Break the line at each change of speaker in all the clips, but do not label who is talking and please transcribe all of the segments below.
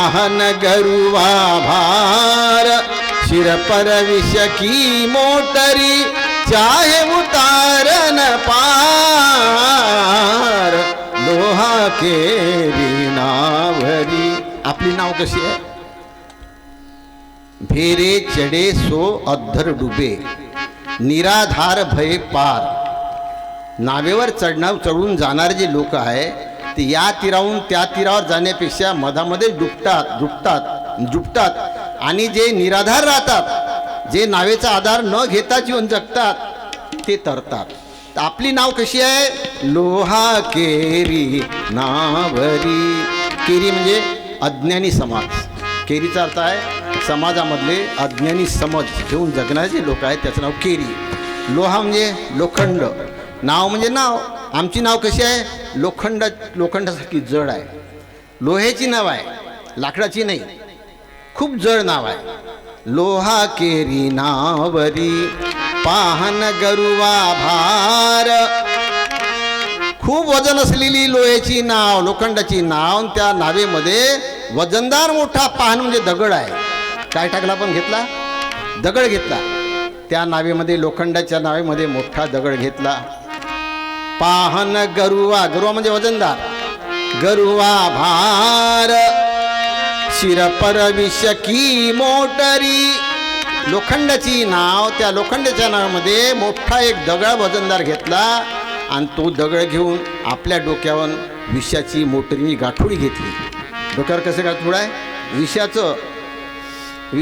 वाहन गरुवा भार शिर पर विष की मोटरी चाहे उतारन पार लोहा के नावरी. आपली नाव कशी आहे? भेरे चढे सो अद्धर डुबे निराधार भय पार. नावेवर चढून जाणारे जे लोक आहे ते या तीराहून त्या तीरावर जाण्यापेक्षा मधामध्ये जुपतात आणि जे निराधार राहतात, जे नावेचा आधार न घेता जीवन जगतात ते तरतात. आपली नाव कशी आहे? लोहा केरी नावरी. केरी म्हणजे अज्ञानी समाज. केरीचा अर्थ आहे समाजामधले अज्ञानी समज घेऊन जगणारे जे लोक आहेत त्याचं नाव केरी. लोहा म्हणजे लोखंड, नाव म्हणजे नाव. आमची नाव कशी आहे? लोखंडासारखी जड आहे. लोह्याची नाव आहे, लाकडाची नाही. खूप जड नाव आहे. लोहा केरी नावरी पाहन गरुवा भार. खूप वजन असलेली लोह्याची नाव, लोखंडाची नाव. त्या नावेमध्ये वजनदार मोठा पाहन म्हणजे दगड आहे. काय टाकला पण घेतला? दगड घेतला. त्या नावेमध्ये, लोखंडाच्या नावेमध्ये मोठा दगड घेतला. पाहन गरुवा, गरुवा म्हणजे वजनदार. गरुवा भार शिर पर विष की मोटरी. लोखंडाची नाव, त्या लोखंडाच्या नावामध्ये मोठा एक दगड वजनदार घेतला आणि तो दगड घेऊन आपल्या डोक्यावर विषाची मोटरी गाठोडी घेतली. डोक्यावर कसं गाठोड आहे? विषाचं.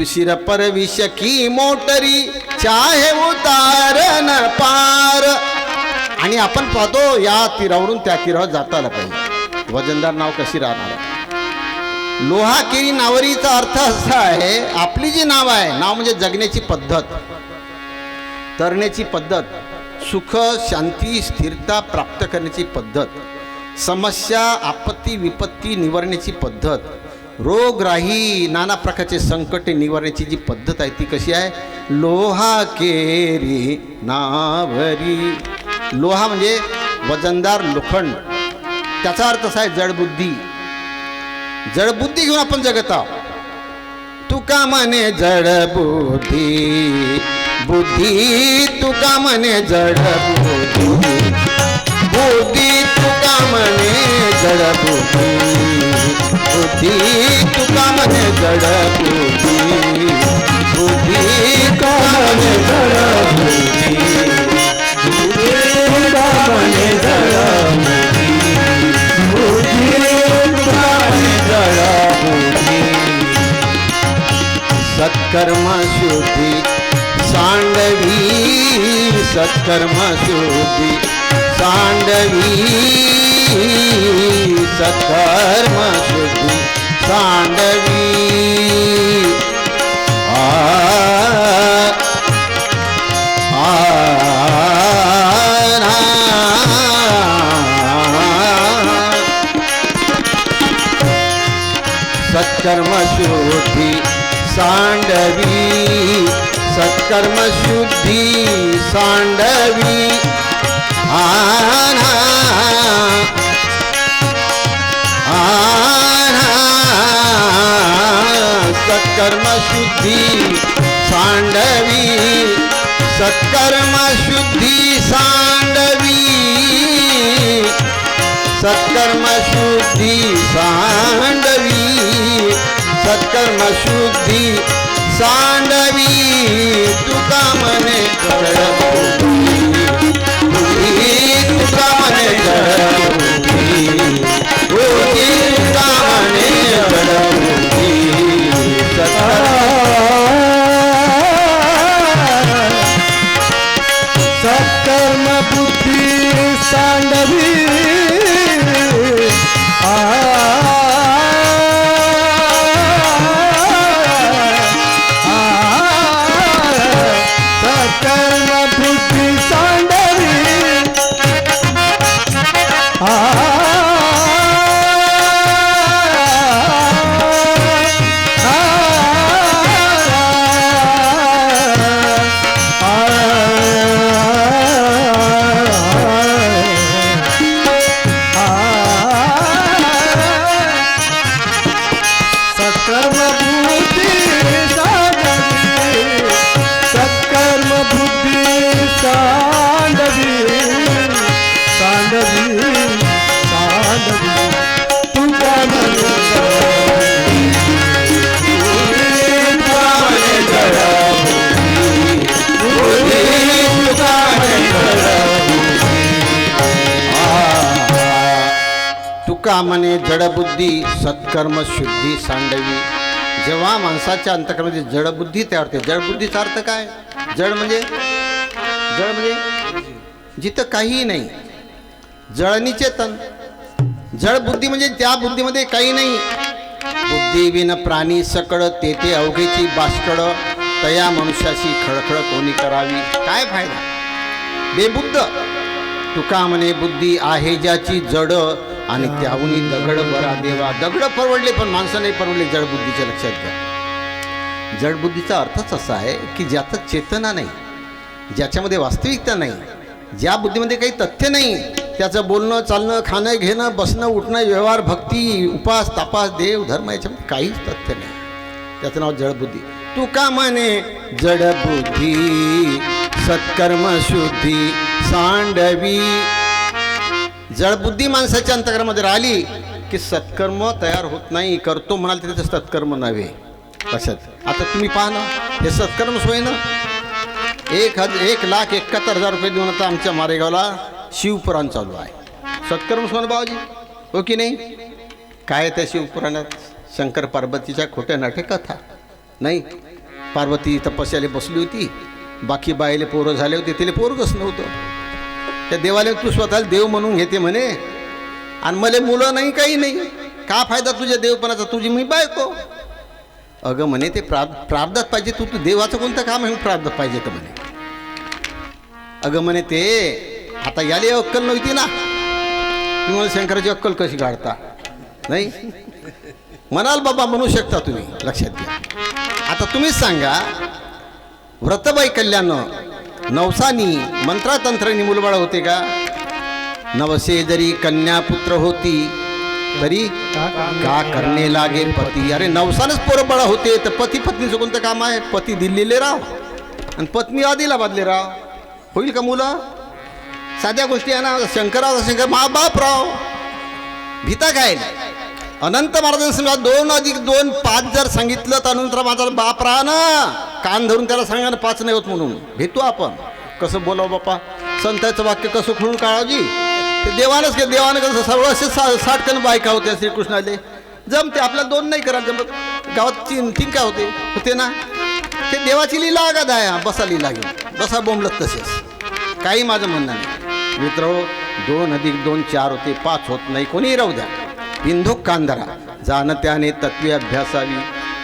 शिर पर विष की मोटरी चाहे उतारन पार. आणि आपण पाहतो या तीरावरून त्या तीरावर जाता आलं पाहिजे. वजनदार नाव कशी राहणार आहे? लोहा केरी नावरीचा अर्थ असा आहे, आपली जी नाव आहे, नाव म्हणजे जगण्याची पद्धत, तरण्याची पद्धत, सुख शांती स्थिरता प्राप्त करण्याची पद्धत, समस्या आपत्ती विपत्ती निवारण्याची पद्धत, रोगराही नाना प्रकारचे संकटे निवारण्याची जी पद्धत आहे ती कशी आहे? लोहा केरी नावरी. लोहा म्हणजे वजनदार लोखंड. त्याचा अर्थ असा आहे जडबुद्धी. जडबुद्धी घेऊन आपण जगत आहोत. तुका म्हणे जडबुद्धी बुद्धी, तुका म्हणे जडबुद्धी बुद्धी, तुका म्हणे जडबुद्धी बुद्धी, तुका म्हणे जडबुद्धी बुद्धी, तुका म्हणे जडबुद्धी सत्कर्म शुद्धी सांडवी, सत्कर्म शुद्धी सांडवी, सत्कर्म शुद्धी सांडवी. सत्कर्म शुद्धी सांडवी, सत्कर्म शुद्धी सांडवी. सत्कर्म शुद्धी सांडवी, सत्कर्म शुद्धी सांडवी, सत्कर्म शुद्धी सांडवी, सत्कर्म शुद्धी सांडवी. तुका म्हणे जडबुद्धी बुद्धी, तुका म्हणे जडबुद्धी बुद्धी, तुका म्हणे जडबुद्धी.
सत्कर्म बुद्धी सांडवी. सत्कर्म बुद्धी सांडवी. कर्मबुद्धी सांडवी सत्कर्म बुद्धी सांडवी सांडवी सांडवी तुका
तुका म्हणे जडबुद्धी सत्कर्म शुद्धी सांडवी. जेव्हा माणसाच्या अंतःकरणामध्ये जडबुद्धी तयार होते. जडबुद्धीचा अर्थ काय? जड म्हणजे जिथं काहीही नाही. जळनी चेतन. जडबुद्धी म्हणजे त्या बुद्धीमध्ये काही नाही. बुद्धी विन प्राणी सकळ तेथे अवघेची बाष्कळ तया मनुष्याशी खळखळ कोणी करावी. काय फायदा बेबुद्ध. तुका म्हणे बुद्धी आहे ज्याची जड आणि त्याहूनही दगड बरा देवा. दगड परवडले पण माणसं नाही परवडले जडबुद्धीच्या. लक्षात घ्या. जडबुद्धीचा अर्थच असा आहे की ज्याचं चेतना नाही, ज्याच्यामध्ये वास्तविकता नाही, ज्या बुद्धीमध्ये काही तथ्य नाही, त्याचं बोलणं चालणं खाणं घेणं बसणं उठणं व्यवहार भक्ती उपास तापास देव धर्म याच्यामध्ये काहीच तथ्य नाही. त्याचं नाव जडबुद्धी. तुका म्हणे जडबुद्धी सत्कर्म शुद्धी सांडवी. जडबुद्धी माणसाच्या अंतःकरणामध्ये राहिली की सत्कर्म तयार होत नाही. करतो म्हणाल तरी ते सत्कर्म नव्हे. लक्षात. आता तुम्ही पहा ना, हे सत्कर्म सोय ना. 1,71,000 रुपये देऊन आता आमच्या मारेगावला शिवपुराण चालू आहे. सत्कर्म सोय बाबाजी, हो की नाही? काय त्या शिवपुराणात? शंकर पार्वतीच्या खोट्या नाट्य कथा नाही. पार्वती तपस्याला बसली होती, बाकी बायले पोरं झाले होते, तिला पोरगच नव्हतं. त्या देवाला तू स्वतःला देव म्हणून घेते म्हणे आणि मला मुलं नाही काही नाही. का फायदा तुझ्या देवपणाचा? तुझी मी बायको. अगं म्हणे ते प्रारब्धात पाहिजे. तू देवाचं कोणतं काम आहे प्रारब्धात पाहिजे तर म्हणे. अगं म्हणे ते आता याले अक्कल नव्हती ना. तुम्ही मला शंकराची अक्कल कशी काढता? नाही म्हणाल बाबा, म्हणू शकता तुम्ही. लक्षात घ्या. आता तुम्हीच सांगा, व्रतबाई कल्याण नवसानी मंत्रातंत्रांनी मुलबाळ होते का? नवसे जरी कन्या पुत्र होती तरी का करणे लागे पती. अरे नवसानच पोरबाळा होते तर पती पत्नीचं कोणतं काम आहे? पती दिल्लीले राव आणि पत्नी आदिलाबादले राव. होईल का मुलं? साध्या गोष्टी आहे ना. शंकर मा बाप राव भीता काय? अनंत महाराजांनी समजा 2+2 5 जर सांगितलं तर अनंत माझा बाप राहा ना. कान धरून त्याला सांगा ना 5 नाही होत म्हणून. भेटू आपण. कसं बोलावं बापा? संतांचं वाक्य कसं खुलून काळावजी. ते देवानंच के देवानं कसं सर्व असे 60 बायका होत्या श्रीकृष्णाले. जमते आपल्याला 2 नाही करा जमत. गावात 3 काय होते ना. ते देवाची लीला आगाद आहे. बसा लीला घेऊन बसा बोंबलत तसेच. काही माझं म्हणणं नाही मित्र. 2+2 4 होते, 5 होत नाही. कोणीही राहू द्या. बिंदुक कांधरा जाणत्याने तत्वे अभ्यासावी,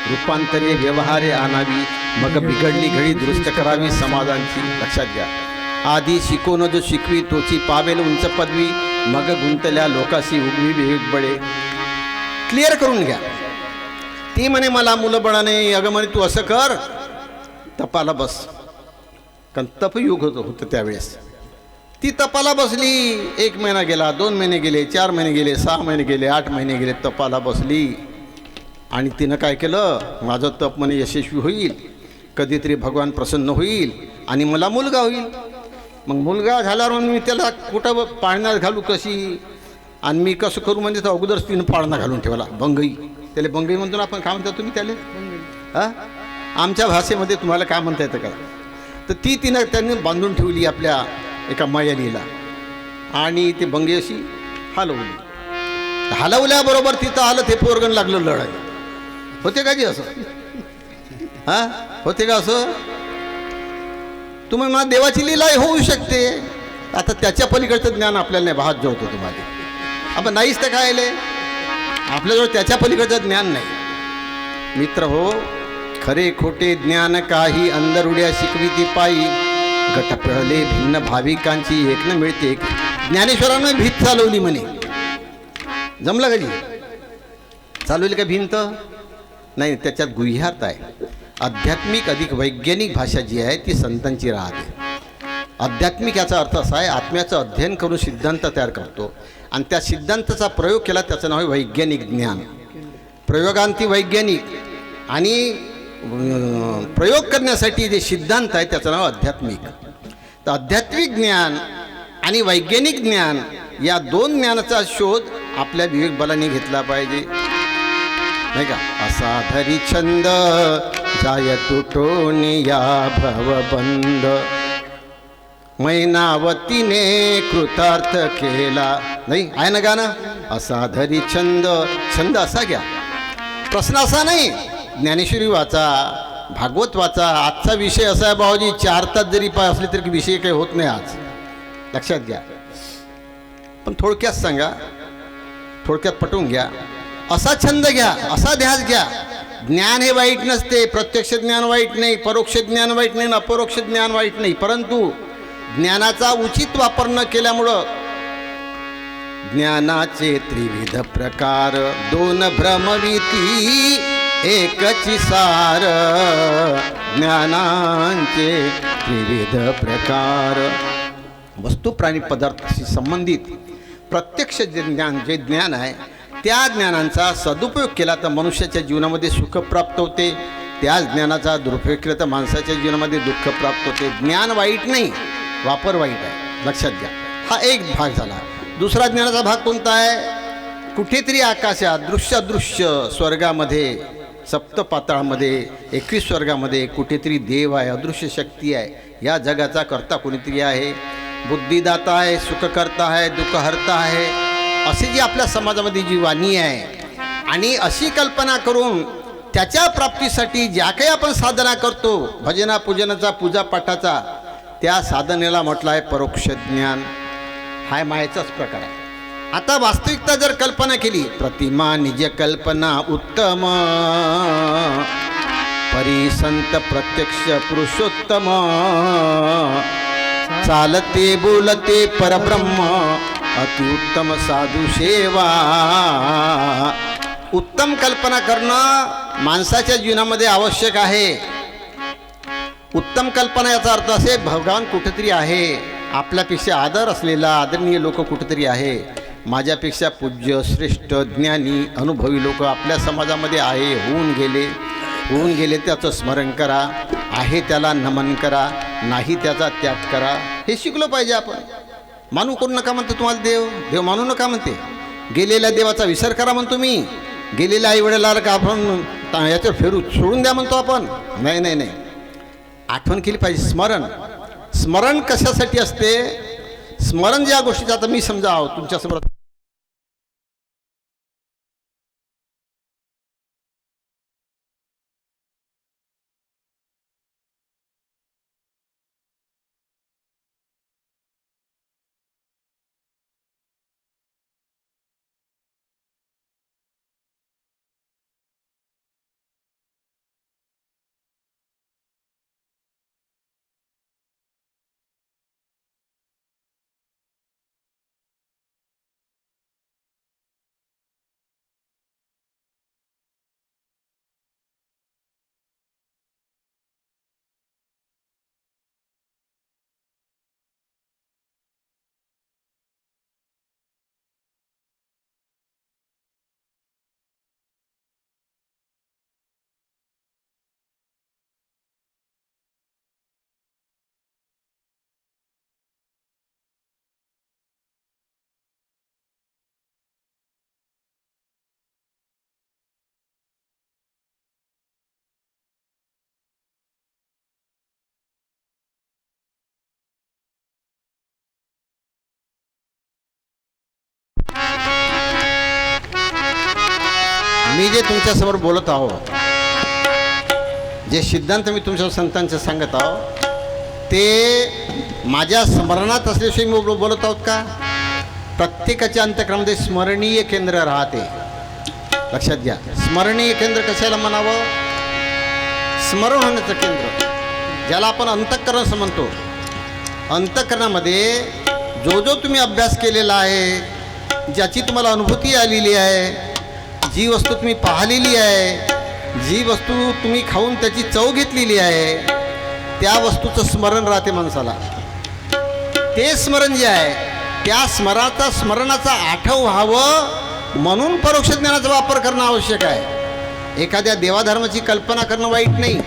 रूपांतरे व्यवहारे आणावी, मग बिघडली घडी दुरुस्त करावी समाजांची. लक्षात घ्या. आधी शिकवणं जो शिकवी तोची पावेल उंच पदवी, मग गुंतल्या लोकाशी उगवी विवेक बळे. क्लिअर करून घ्या. ती म्हणे मला मुलं बळा नाही. अगं म्हणे तू असं कर, तपाला बस. कारण तपयुग होतं त्यावेळेस. ती तपाला बसली. 1 महिना गेला, 2 महिने गेले, 4 महिने गेले, 6 महिने गेले, 8 महिने गेले. तपाला बसली आणि तिनं काय केलं? माझं तप म्हणे यशस्वी होईल, कधीतरी भगवान प्रसन्न होईल आणि मला मुलगा होईल. मग मुलगा झाल्यावर मी त्याला कुठं पाळण्यात घालू कशी आणि मी कसं करू? म्हणजे तर अगोदरच तिनं पाळणा घालून ठेवला. बंगई. त्याला बंगई म्हणतो ना आपण. काय म्हणता तुम्ही त्याला? हां आमच्या भाषेमध्ये तुम्हाला काय म्हणता येतं का? तर त्यांनी बांधून ठेवली आपल्या एका मयालीला आणि ती बंगी अशी हलवली. हलवल्याबरोबर तिथं आलं ते पोरगण लागलं लढायला. होते का जी असं? हां होते का असं? तुम्ही मला देवाची लीला होऊ शकते. आता त्याच्या पलीकडचं ज्ञान आपल्याला नाही. भात जोडतो तुम्हाला. आपण नाहीच तर काय आले आपल्याजवळ त्याच्या पलीकडचं ज्ञान नाही. मित्र हो, खरे खोटे ज्ञान काही अंधरुड्या शिकवी ती पायी, गट पिळले भिन्न भाविकांची एक न मिळते. ज्ञानेश्वरानं भीत चालवली म्हणे. जमलं का जी? चालवली का भिंत? नाही, त्याच्यात गुह्यार्थ आहे. आध्यात्मिक अधिक वैज्ञानिक भाषा जी आहे ती संतांची राहते. आध्यात्मिक याचा अर्थ असा आहे, आत्म्याचं अध्ययन करून सिद्धांत तयार करतो आणि त्या सिद्धांताचा प्रयोग केला, त्याचं नाव आहे वैज्ञानिक ज्ञान. प्रयोगांती वैज्ञानिक आणि प्रयोग करण्यासाठी जे सिद्धांत आहे त्याचं नाव आध्यात्मिक. तर आध्यात्मिक ज्ञान आणि वैज्ञानिक ज्ञान या दोन ज्ञानाचा शोध आपल्या विवेक बलाने घेतला पाहिजे, नाही का. असा धरी छंद जाय तुटून या भवबंध, मैनावतीने कृतार्थ केला. नाही आहे ना गाणं. असा धरी छंद, छंद असा घ्या. प्रश्न असा नाही, ज्ञानेश्वरी वाचा, भागवत वाचा. आजचा विषय असा आहे भाऊजी, 4 तास जरी पाय असले तरी विषय काही होत नाही आज, लक्षात घ्या. पण थोडक्यात सांगा, थोडक्यात पटवून घ्या. असा छंद घ्या, असा ध्यास घ्या. ज्ञान हे वाईट नसते, प्रत्यक्ष ज्ञान वाईट नाही, परोक्ष ज्ञान वाईट नाही, अपरोक्ष ज्ञान वाईट नाही. परंतु ज्ञानाचा उचित वापर न केल्यामुळं ज्ञानाचे त्रिविध प्रकार, 2 भ्रमविती एकची सार. ज्ञानांचे त्रिविध प्रकार, वस्तू प्राणी पदार्थाशी संबंधित प्रत्यक्ष जे ज्ञान आहे त्या ज्ञानांचा सदुपयोग केला तर मनुष्याच्या जीवनामध्ये सुख प्राप्त होते, त्याच ज्ञानाचा दुरुपयोग केला तर माणसाच्या जीवनामध्ये दुःख प्राप्त होते. ज्ञान वाईट नाही, वापर वाईट आहे, लक्षात घ्या. हा एक भाग झाला. दुसरा ज्ञानाचा भाग कोणता आहे? कुठेतरी आकाशात दृश्य अदृश्य स्वर्गामध्ये, सप्तपाताळामध्ये, 21 स्वर्गामध्ये कुठेतरी देव आहे, अदृश्य शक्ती आहे. या जगाचा करता कोणीतरी आहे, बुद्धिदाता आहे, सुखकर्ता आहे, दुःखहर्ता आहे, अशी जी आपल्या समाजामध्ये जी वाणी आहे. आणि अशी कल्पना करून त्याच्या प्राप्तीसाठी ज्या काही आपण साधना करतो, भजना पूजनाचा, पूजापाठाचा, त्या साधनेला म्हटलं आहे परोक्ष ज्ञान. हा मायेचाच प्रकार आहे. आता वास्तविकता जर कल्पना केली, प्रतिमा निज कल्पना उत्तम, परिसंत प्रत्यक्ष पुरुषोत्तम, चालते बोलते परब्रह्म, अतिउत्तम साधू सेवा. उत्तम कल्पना करणं माणसाच्या जीवनामध्ये आवश्यक आहे. उत्तम कल्पना याचा अर्थ असे, भगवान कुठेतरी आहे, आपल्यापेक्षा आदर असलेला आदरणीय लोक कुठेतरी आहे, माझ्यापेक्षा पूज्य श्रेष्ठ ज्ञानी अनुभवी लोक आपल्या समाजामध्ये आहे, होऊन गेले त्याचं स्मरण करा, आहे त्याला नमन करा, नाही त्याचा त्याग करा. हे शिकलो पाहिजे आपण. मानू करू नका म्हणतो तुम्हाला देव, देव मानू नका म्हणते. गेलेल्या देवाचा विसर करा म्हणतो मी. गेलेल्या आई वडिलाला का आपण याच्यावर फेरू सोडून द्या म्हणतो आपण. नाही नाही नाही, आठवण केली पाहिजे. स्मरण कशासाठी असते? स्मरण ज्या गोष्टीचं, आता मी समजा तुमच्यासमोर मी जे तुमच्यासमोर बोलत आहो, जे सिद्धांत मी तुमच्या संतांचे सांगत आहो, ते माझ्या स्मरणात असल्याशिवाय मी बोलत आहोत का? प्रत्येकाच्या अंतःकरणामध्ये स्मरणीय केंद्र राहते. लक्षात घ्या. स्मरणीय केंद्र कशाला म्हणावं? स्मरण होण्याचं केंद्र, ज्याला आपण अंतःकरण असं म्हणतो. अंतःकरणामध्ये जो तुम्ही अभ्यास केलेला आहे, ज्याची तुम्हाला अनुभूती आलेली आहे, जी वस्तू तुम्ही पाहिलेली आहे, जी वस्तू तुम्ही खाऊन त्याची चव घेतलेली आहे, त्या वस्तूचं स्मरण राहते माणसाला. ते स्मरण जे आहे, त्या स्मरणाचा आठव व्हावं म्हणून परोक्ष ज्ञानाचा वापर करणं आवश्यक आहे. एखाद्या देवाधर्माची कल्पना करणं वाईट नाही,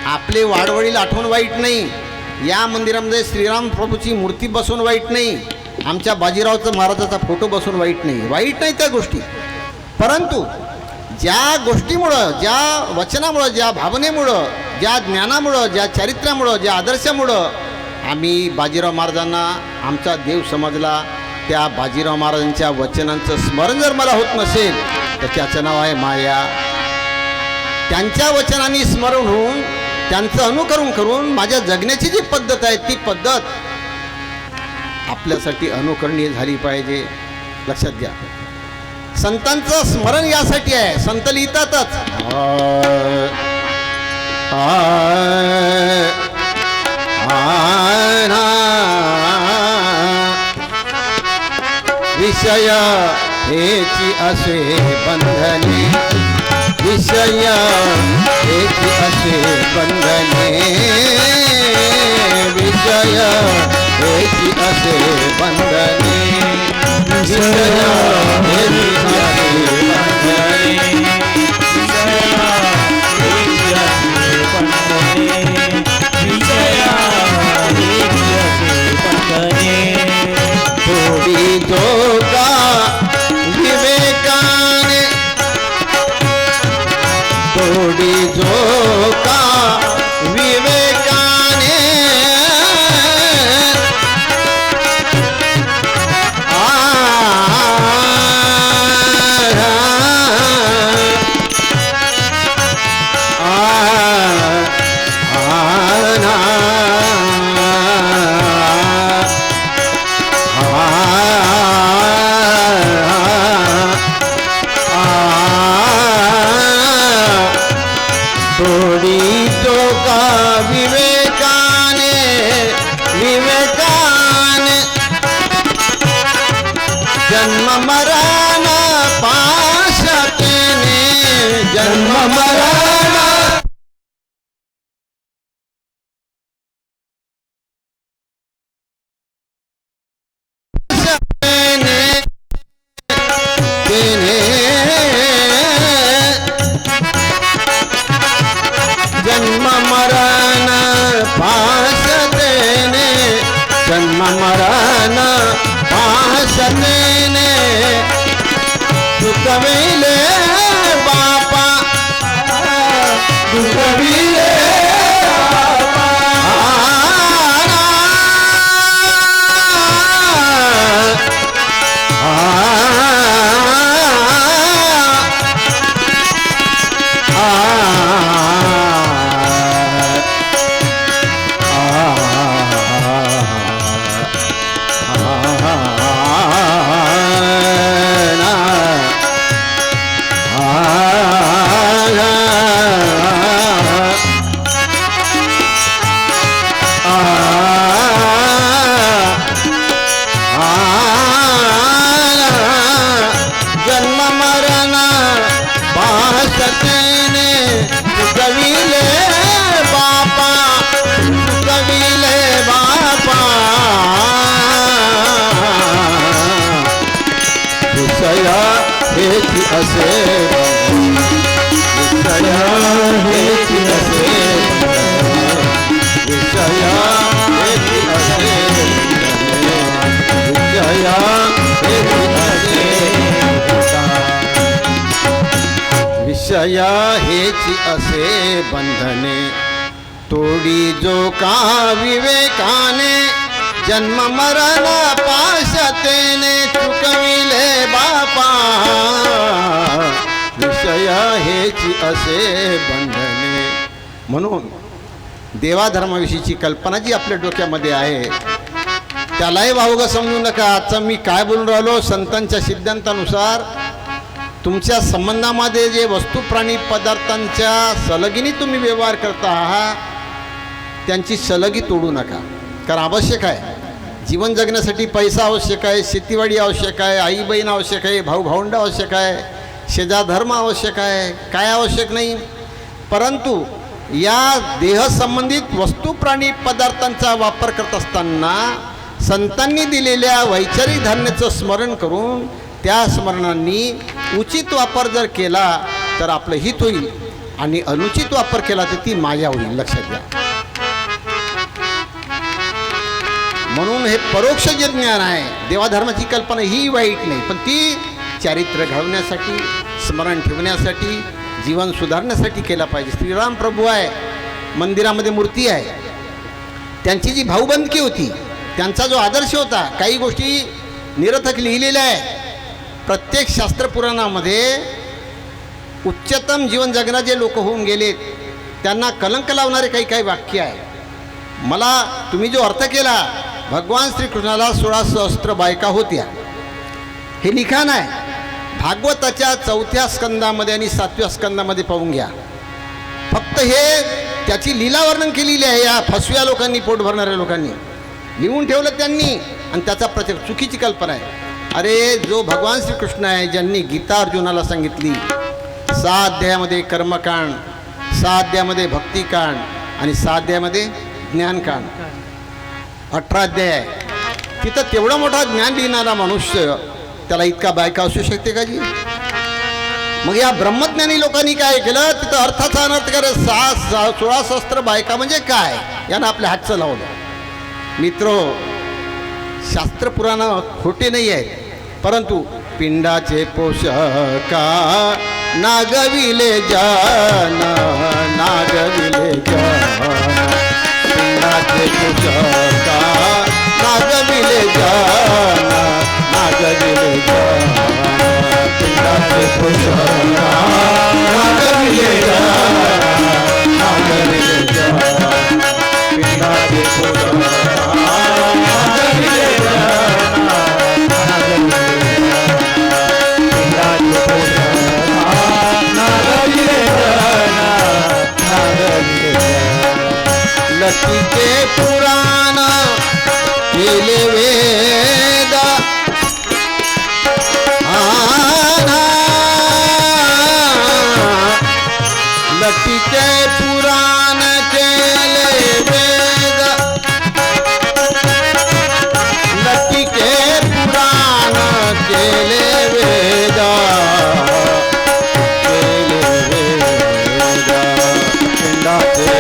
आपले वाडवडील आठवण वाईट नाही, या मंदिरामध्ये श्रीराम प्रभूची मूर्ती बसवून वाईट नाही, आमच्या बाजीरावचं महाराजाचा फोटो बसवून वाईट नाही त्या गोष्टी. परंतु ज्या गोष्टीमुळं, ज्या वचनामुळं, ज्या भावनेमुळं, ज्या ज्ञानामुळं, ज्या चारित्र्यामुळं, ज्या आदर्शामुळं आम्ही बाजीराव महाराजांना आमचा देव समजला, त्या बाजीराव महाराजांच्या वचनांचं स्मरण जर मला होत नसेल तर त्याचं नाव आहे माया. त्यांच्या वचनांनी स्मरण होऊन त्यांचं अनुकरण करून माझ्या जगण्याची जी पद्धत आहे ती पद्धत आपल्यासाठी अनुकरणीय झाली पाहिजे. लक्षात घ्या, संतांचं स्मरण यासाठी आहे. संत लिहितातच विषय हेची असे बंधने, विषय हेची असे बंधने, विषय हेची असे बंधने, विषय हेची असे बंधने, थोडी जोगा विवेकाने, थोडी जोगा विवेकाने, थोडी जोगा विवेकाने, विवेकाने, जन्म मरण पाशतेने, जन्म मरण जन्म मरण पाशतेने, जन्म मरण पाशतेने, चुकविले बापा, चुकविले जन्म मरण पाशतेने, चुकविले बापा, चुकविले बापा, विषय हेची असे, विषय हेची असे, विषय हेची असे, विषय हेची असे, विषय हेची असे बंधने, तोडी जो का विवेकाने, जन्म मरण पाशतेने, चुकविले बापा, विषय हेची असे बंधने. म्हणून देवाधर्माविषयीची कल्पना जी आपल्या डोक्यामध्ये आहे त्यालाही वावगं समजू नका. आजचा मी काय बोलून राहिलो, संतांच्या सिद्धांतानुसार तुमच्या संबंधामध्ये जे वस्तू प्राणी पदार्थांच्या सलगीने तुम्ही व्यवहार करता आहात त्यांची सलगी तोडू नका. कारण आवश्यक आहे, जीवन जगण्यासाठी पैसा आवश्यक आहे, शेतीवाडी आवश्यक आहे, आई बहीण आवश्यक आहे, भाऊ भावंड आवश्यक आहे, शेजाधर्म आवश्यक आहे, काय आवश्यक नाही. परंतु या देहसंबंधित वस्तू प्राणी पदार्थांचा वापर करत असताना संतांनी दिलेल्या वैचारिक धारणेचं स्मरण करून त्या स्मरणांनी उचित वापर जर केला तर आपलं हित होईल आणि अनुचित वापर केला तर ती माया होईल, लक्षात घ्या. म्हणून हे परोक्ष जे ज्ञान आहे, देवाधर्माची कल्पना ही वाईट नाही, पण ती चारित्र्य घडवण्यासाठी, स्मरण ठेवण्यासाठी, जीवन सुधारण्यासाठी केला पाहिजे. श्रीराम प्रभू आहे, मंदिरामध्ये मूर्ती आहे, त्यांची जी भाऊबंदकी होती, त्यांचा जो आदर्श होता, काही गोष्टी निरर्थक लिहिलेल्या आहे. प्रत्येक शास्त्रपुराणामध्ये उच्चतम जीवन जगणारे लोक होऊन गेलेत, त्यांना कलंक लावणारे काही काही वाक्य आहे. मला तुम्ही जो अर्थ केला, भगवान श्रीकृष्णाला 16 सहस्त्र बायका होत्या, हे लिखाण आहे. भागवताच्या 4थ्या स्कंदामध्ये आणि 7व्या स्कंदामध्ये पाहून घ्या. फक्त हे त्याची लीला वर्णन केलेली आहे. या फसव्या लोकांनी, पोट भरणाऱ्या लोकांनी लिहून ठेवलं त्यांनी, आणि त्याचा प्रचार चुकीची कल्पना आहे. अरे जो भगवान श्रीकृष्ण आहे, ज्यांनी गीता अर्जुनाला सांगितली, 6 अध्यायामध्ये कर्मकांड, 6 अध्यायामध्ये भक्तिकांड आणि 6 अध्यायामध्ये ज्ञानकांड, 18 अध्याय आहे. तिथं तेवढा मोठा ज्ञान लिहिणारा मनुष्य, त्याला इतका बायका असू शकते का जी? मग या ब्रह्मज्ञानी लोकांनी काय केलं, तिथं अर्थाचा अनर्थ करे. 16 सहस्त्र बायका म्हणजे काय, यानं आपल्या हातचं लावलं. मित्रो, शास्त्रपुराण खोटे नाही आहेत, परंतु पिंडाचे पोषका नागविले जान, नागविले जान, पिंडाचे पोषका नागविले जान, नागविले जान, पिंडाचे पोषका नागविले जान, नागविले जान, पिंडाचे पोषका लतीचे पुराण केले वेद, लतीचे पुराण केले वेद, लतीचे पुराण केले वेद, केले वेद, पिंडाचे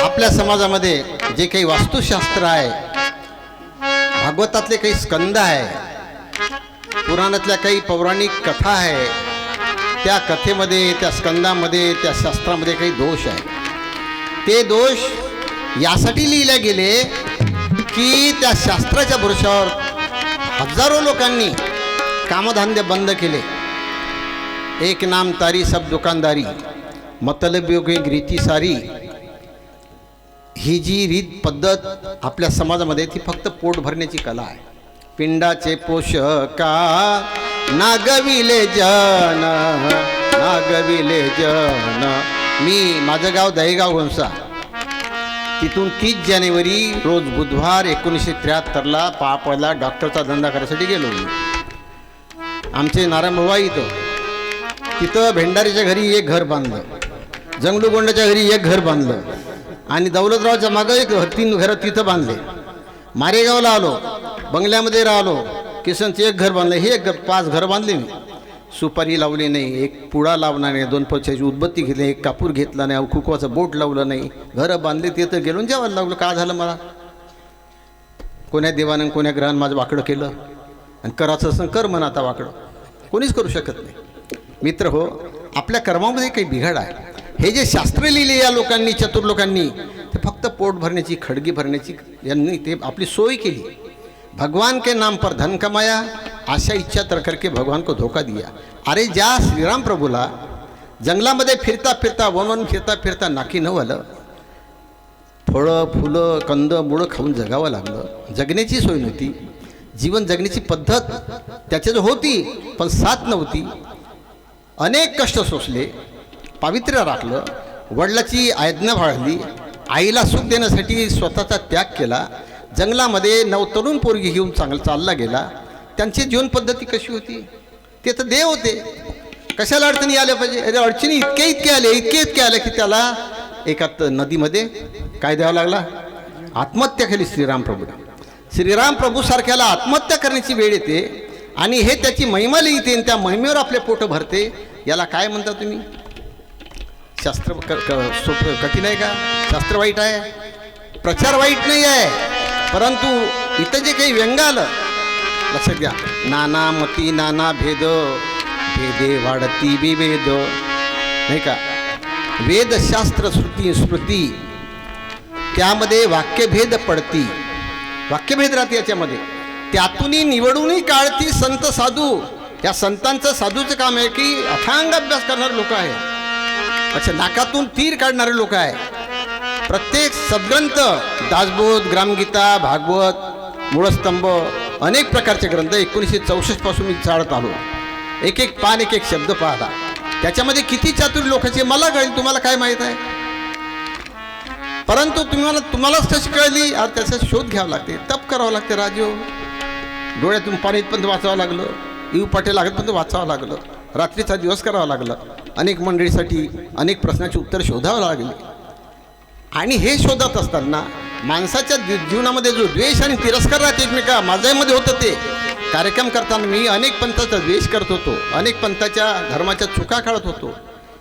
आपल्या समाजामध्ये जे काही वास्तुशास्त्र आहे, भागवतातले काही स्कंद आहे, पुराणातल्या काही पौराणिक कथा आहे, त्या कथेमध्ये, त्या स्कंदामध्ये, त्या शास्त्रामध्ये काही दोष आहे. ते दोष यासाठी लिहिले गेले की त्या शास्त्राच्या भरोशावर हजारो लोकांनी कामधंदे बंद केले. एक नाम तारी सब दुकानदारी, मतलबियों की रीती सारी, ही जी रीत पद्धत आपल्या समाजामध्ये, ती फक्त पोट भरण्याची कला आहे. पिंडाचे पोषका नागविले जन, नागविले जन. मी, माझं गाव दहेगाव घोणसा, तिथून 30 जानेवारी रोज बुधवार 1973ला पापडला डॉक्टरचा धंदा करायसाठी गेलो. आमचे नारायणभाऊ इथं, तिथं भेंडारीच्या घरी एक घर बांधलं, जंगलूगोंडाच्या घरी एक घर बांधलं, आणि दौलतरावच्या मागं एक 3 घरं तिथं बांधले. मारेगावला आलो, बंगल्यामध्ये राहिलो, किसनचे एक घर बांधले, हे एक घर, 5 घरं बांधले मी. सुपारी लावली नाही, एक पुडा लावला नाही, 2 पैशाची उदबत्ती घेतली, एक कापूर घेतला नाही, कुकवाचं बोट लावलं नाही, घरं बांधली. तिथं गेलो जेवायला लागलो. का झालं मला? कोण्या देवानं कोण्या ग्रहानं माझं वाकडं केलं, आणि करायचं असं कर म्हणा. आता वाकडं कोणीच करू शकत नाही. मित्र हो, आपल्या कर्मामध्ये काही बिघाड आहे. हे जे शास्त्र लिहिले या लोकांनी, चतुर लोकांनी, ते फक्त पोट भरण्याची, खडगी भरण्याची, यांनी ते आपली सोय केली. भगवान के नाम पर धन कमाया, आशा इच्छा तर करके भगवान को धोका दिया. अरे ज्या श्रीराम प्रभूला जंगलामध्ये फिरता फिरता, वन फिरता फिरता नाकी न आलं, फळं फुलं कंद मुळं खाऊन जगावं लागलं. जगण्याची सोय नव्हती, जीवन जगण्याची पद्धत त्याच्याजवळ होती, पण साथ नव्हती. अनेक कष्ट सोसले, पावित्र्य राखलं, वडिलाची आज्ञा पाळली, आईला सुख देण्यासाठी स्वतःचा त्याग केला, जंगलामध्ये नवतरुण पोरगी घेऊन चालला गेला. त्यांची जीवनपद्धती कशी होती? ते तर देव होते, कशाला अडचणी आल्या पाहिजे? अरे अडचणी इतके आले की त्याला एका नदीमध्ये काय द्यावं लागला? आत्महत्या केली श्रीराम प्रभू सारख्याला आत्महत्या करण्याची वेळ येते, आणि हे त्याची महिमा लिहिते, आणि त्या महिमेवर आपले पोट भरते. याला काय म्हणता तुम्ही? शास्त्र सोपं कठीण आहे का? शास्त्र वाईट आहे? प्रचार वाईट नाही आहे, परंतु इथं जे काही व्यंग आलं, लक्षात घ्या. नाना मती नाना भेद, भेदे वाढती विभेद, नाही का? वेदशास्त्र श्रुती स्मृती, त्यामध्ये वाक्यभेद पडती, वाक्यभेद राहते याच्यामध्ये. त्यातूनही निवडूनही काढती संत साधू. या संतांचं साधूचं काम आहे की अथांग अभ्यास करणारे लोक आहे. अच्छा, नाकातून तीर काढणारे लोक आहे. प्रत्येक सद्ग्रंथ, दासबोध, ग्रामगीता, भागवत, मूळस्तंभ, अनेक प्रकारचे ग्रंथ 1964 पासून मी चाळत आलो. एक एक पान, एक एक शब्द पाहता. त्याच्यामध्ये किती चातुर लोकांचे मला कळेल, तुम्हाला काय माहीत आहे? परंतु तुम्हालाच कशी कळली? आज त्याचा शोध घ्यावा लागते, तप करावं लागते. राजो, डोळ्यातून पाणी पण वाचावं लागलं, येऊ पाटे लागत पण वाचावं लागलं, रात्रीचा दिवस करावा लागला, अनेक मंडळीसाठी अनेक प्रश्नाची उत्तर शोधावं लागली. आणि हे शोधत असताना माणसाच्या जीवनामध्ये जो द्वेष आणि तिरस्कार राहते एकमेका, माझ्यामध्ये होतं. ते कार्यक्रम करताना मी अनेक पंथाचा द्वेष करत होतो, अनेक पंथाच्या धर्माच्या चुका काढत होतो.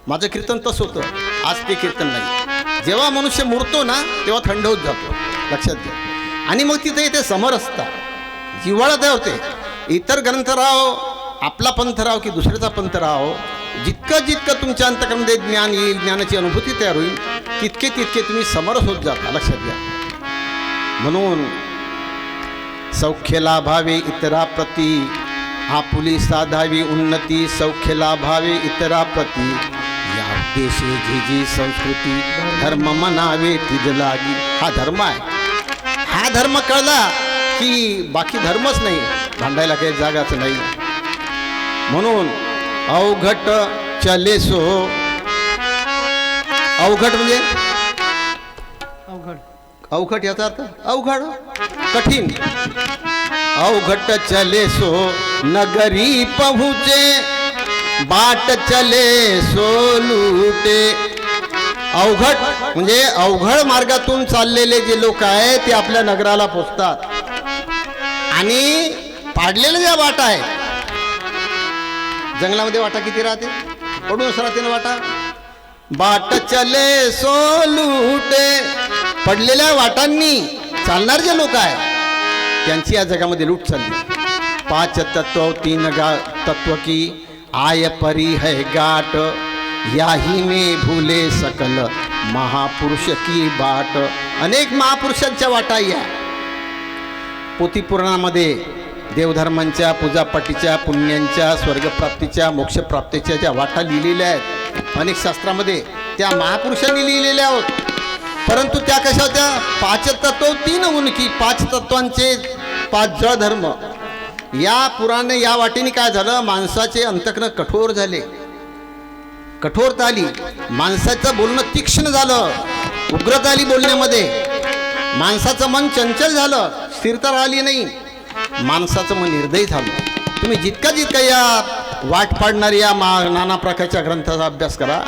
माझं कीर्तन तसं होतं, आज ते कीर्तन नाही. जेव्हा मनुष्य मुरतो ना, तेव्हा थंड होत जातो, लक्षात घ्या. आणि मग तिथे इथे समरसता, जिव्हाळा होते. इतर ग्रंथ राहो, आपला पंथ राहो की दुसऱ्याचा पंथ राहो, जितकं तुमच्या अंतकरणामध्ये ज्ञान येईल, ज्ञानाची अनुभूती तयार होईल, तितके तुम्ही समरस होत जाता, लक्षात घ्या. म्हणून सौख्य लाभावे इतराप्रती, आपुली साधावी उन्नती, सौख्य लाभावे इतराप्रती, या उद्देशे जी संस्कृती, धर्म म्हणावे तिज लागी. हा धर्म आहे. हा धर्म कळला की बाकी धर्मच नाही, भांडायला काही जागाच नाही. म्हणून अवघट चले सो, अवघट म्हणजे अवघट याचा अर्थ अवघड, कठीण. अवघट चले सो नगरी पहुँचे, बाट चले सो लूटे. अवघड म्हणजे अवघड मार्गातून चाललेले जे लोक आहेत ते आपल्या नगराला पोचतात. आणि पाडलेल्या ज्या वाटा आहेत, जंगलामध्ये वाटा किती राहते? पडूनच राहते ना वाटा. बाट चले सो लूटे, पडलेल्या वाटांनी चालणारे जे लोक आहेत त्यांची या जगामध्ये लूट चालली. 5 तत्व 3 तत्व की आय परी है गाट, याही में भूले सकल महापुरुष की बाट. अनेक महापुरुषांच्या वाटा या पोथीपुराणामध्ये देवधर्मांच्या, पूजापाठीच्या, पुण्यांच्या, स्वर्गप्राप्तीच्या, मोक्षप्राप्तीच्या ज्या वाटा लिहिलेल्या आहेत अनेक शास्त्रामध्ये, त्या महापुरुषांनी लिहिलेल्या आहोत. परंतु त्या कशा होत्या? 5 तत्व 3 उनकी, 5 तत्वांचे 5 जळ धर्म. या पुराणे या वाटेने काय झालं? माणसाचे अंतकरण कठोर झाले, कठोरता आली, माणसाचं बोलणं तीक्ष्ण झालं, उग्रता आली बोलण्यामध्ये, माणसाचं मन चंचल झालं, स्थिरता राहिली नाही, माणसाचं मन निर्दयी झालं. तुम्ही जितका या वाट पाडणारी या नाना प्रकारच्या ग्रंथाचा अभ्यास करा,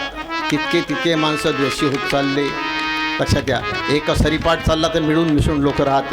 तितके माणसं द्वेषी होत चालले. लक्षात घ्या. एक सरीपाठ चालला तर मिळून मिसळून लोक राहते.